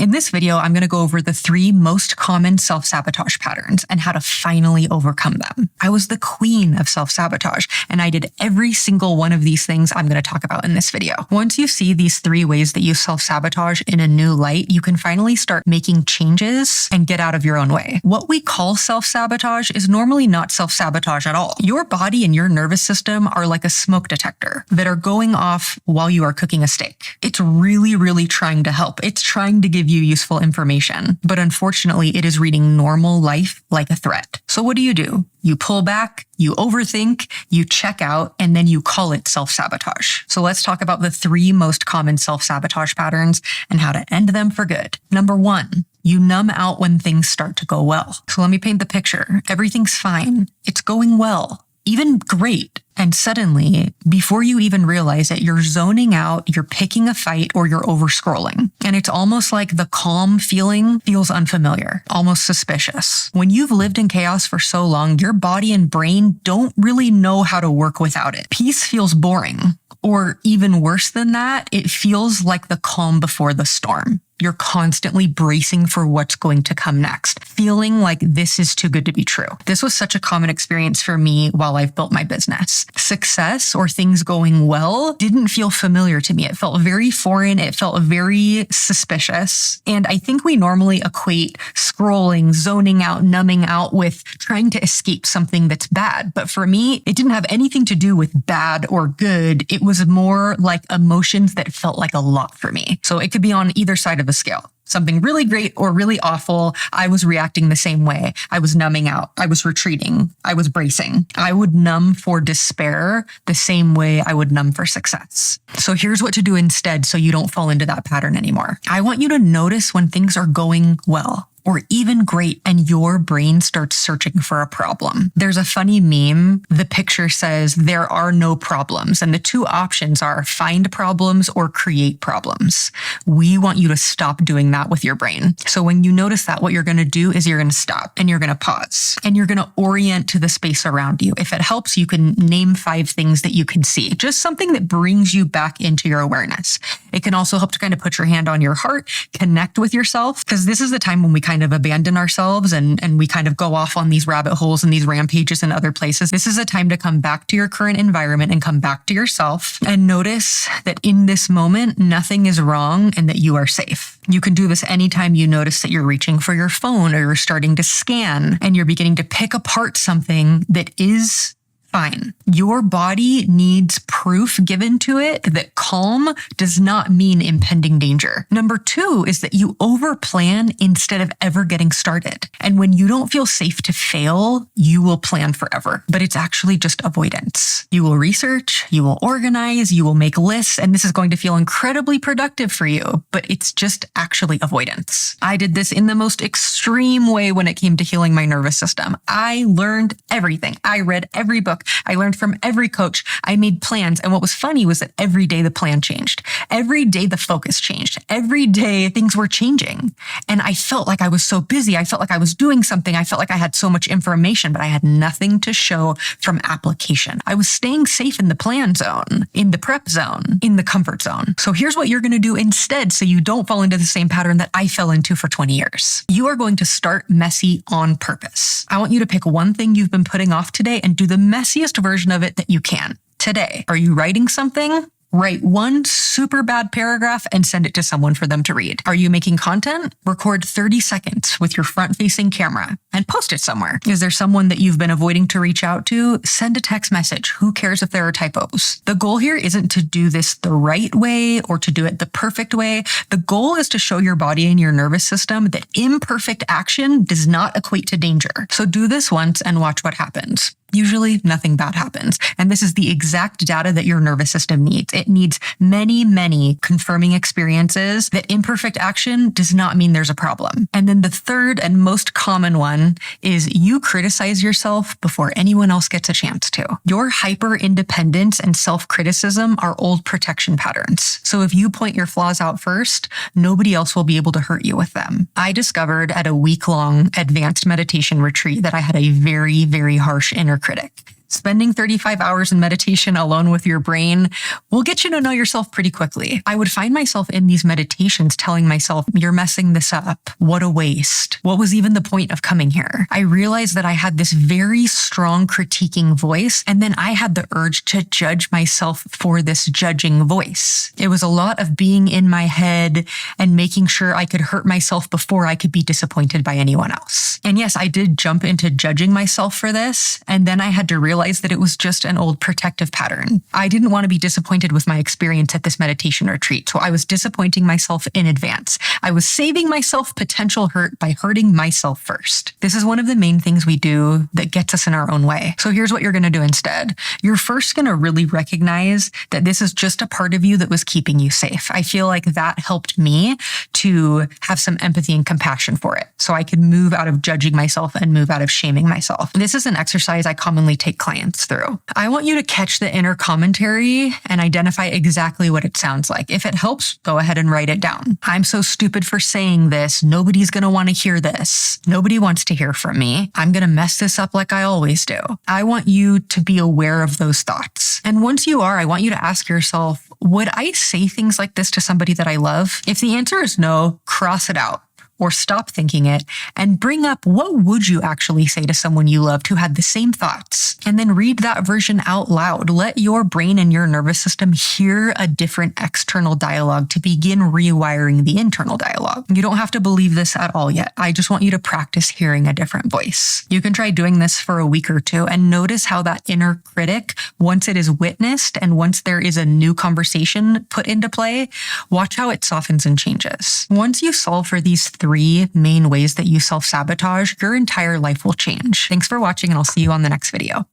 In this video, I'm going to go over the 3 most common self-sabotage patterns and how to finally overcome them. I was the queen of self-sabotage, and I did every single one of these things I'm going to talk about in this video. Once you see these 3 ways that you self-sabotage in a new light, you can finally start making changes and get out of your own way. What we call self-sabotage is normally not self-sabotage at all. Your body and your nervous system are like a smoke detector that are going off while you are cooking a steak. It's really trying to help. It's trying to give you useful information, but unfortunately, it is reading normal life like a threat. So what do? You pull back, you overthink, you check out, and then you call it self-sabotage. So let's talk about the 3 most common self-sabotage patterns and how to end them for good. Number 1, you numb out when things start to go well. So let me paint the picture. Everything's fine. It's going well, even great. And suddenly, before you even realize it, you're zoning out, you're picking a fight, or you're over-scrolling. And it's almost like the calm feeling feels unfamiliar, almost suspicious. When you've lived in chaos for so long, your body and brain don't really know how to work without it. Peace feels boring. Or even worse than that, it feels like the calm before the storm. You're constantly bracing for what's going to come next, feeling like this is too good to be true. This was such a common experience for me while I've built my business. Success or things going well didn't feel familiar to me. It felt very foreign. It felt very suspicious. And I think we normally equate scrolling, zoning out, numbing out with trying to escape something that's bad. But for me, it didn't have anything to do with bad or good. It was more like emotions that felt like a lot for me. So it could be on either side of the scale. Something really great or really awful, I was reacting the same way. I was numbing out. I was retreating. I was bracing. I would numb for despair the same way I would numb for success. So here's what to do instead so you don't fall into that pattern anymore. I want you to notice when things are going well, or even great, and your brain starts searching for a problem. There's a funny meme. The picture says there are no problems, and the 2 options are find problems or create problems. We want you to stop doing that with your brain. So when you notice that, what you're going to do is you're going to stop and you're going to pause and you're going to orient to the space around you. If it helps, you can name 5 things that you can see, just something that brings you back into your awareness. It can also help to kind of put your hand on your heart, connect with yourself, because this is the time when we kind of abandon ourselves and we kind of go off on these rabbit holes and these rampages in other places. This is a time to come back to your current environment and come back to yourself and notice that in this moment, nothing is wrong and that you are safe. You can do this anytime you notice that you're reaching for your phone or you're starting to scan and you're beginning to pick apart something that is fine. Your body needs proof given to it that calm does not mean impending danger. Number 2 is that you overplan instead of ever getting started. And when you don't feel safe to fail, you will plan forever. But it's actually just avoidance. You will research, you will organize, you will make lists, and this is going to feel incredibly productive for you, but it's just actually avoidance. I did this in the most extreme way when it came to healing my nervous system. I learned everything. I read every book. I learned from every coach. I made plans. And what was funny was that every day the plan changed. Every day the focus changed. Every day things were changing. And I felt like I was so busy. I felt like I was doing something. I felt like I had so much information, but I had nothing to show from application. I was staying safe in the plan zone, in the prep zone, in the comfort zone. So here's what you're going to do instead so you don't fall into the same pattern that I fell into for 20 years. You are going to start messy on purpose. I want you to pick one thing you've been putting off today and do the messiest version of it that you can today. Are you writing something? Write 1 super bad paragraph and send it to someone for them to read. Are you making content? Record 30 seconds with your front-facing camera and post it somewhere. Is there someone that you've been avoiding to reach out to? Send a text message. Who cares if there are typos? The goal here isn't to do this the right way or to do it the perfect way. The goal is to show your body and your nervous system that imperfect action does not equate to danger. So do this once and watch what happens. Usually nothing bad happens. And this is the exact data that your nervous system needs. It needs many confirming experiences that imperfect action does not mean there's a problem. And then the third and most common one is you criticize yourself before anyone else gets a chance to. Your hyper-independence and self-criticism are old protection patterns. So if you point your flaws out first, nobody else will be able to hurt you with them. I discovered at a week-long advanced meditation retreat that I had a very harsh inner critic. Spending 35 hours in meditation alone with your brain will get you to know yourself pretty quickly. I would find myself in these meditations telling myself, you're messing this up. What a waste. What was even the point of coming here? I realized that I had this very strong critiquing voice, and then I had the urge to judge myself for this judging voice. It was a lot of being in my head and making sure I could hurt myself before I could be disappointed by anyone else. And yes, I did jump into judging myself for this, and then I had to realize that it was just an old protective pattern. I didn't want to be disappointed with my experience at this meditation retreat, so I was disappointing myself in advance. I was saving myself potential hurt by hurting myself first. This is one of the main things we do that gets us in our own way. So here's what you're going to do instead. You're first going to really recognize that this is just a part of you that was keeping you safe. I feel like that helped me to have some empathy and compassion for it, so I could move out of judging myself and move out of shaming myself. This is an exercise I commonly take clients through. I want you to catch the inner commentary and identify exactly what it sounds like. If it helps, go ahead and write it down. I'm so stupid for saying this. Nobody's going to want to hear this. Nobody wants to hear from me. I'm going to mess this up like I always do. I want you to be aware of those thoughts. And once you are, I want you to ask yourself, would I say things like this to somebody that I love? If the answer is no, cross it out. Or stop thinking it and bring up what would you actually say to someone you loved who had the same thoughts, and then read that version out loud. Let your brain and your nervous system hear a different external dialogue to begin rewiring the internal dialogue. You don't have to believe this at all yet. I just want you to practice hearing a different voice. You can try doing this for a week or two and notice how that inner critic, once it is witnessed and once there is a new conversation put into play, watch how it softens and changes. Once you solve for these three main ways that you self-sabotage, your entire life will change. Thanks for watching, and I'll see you on the next video.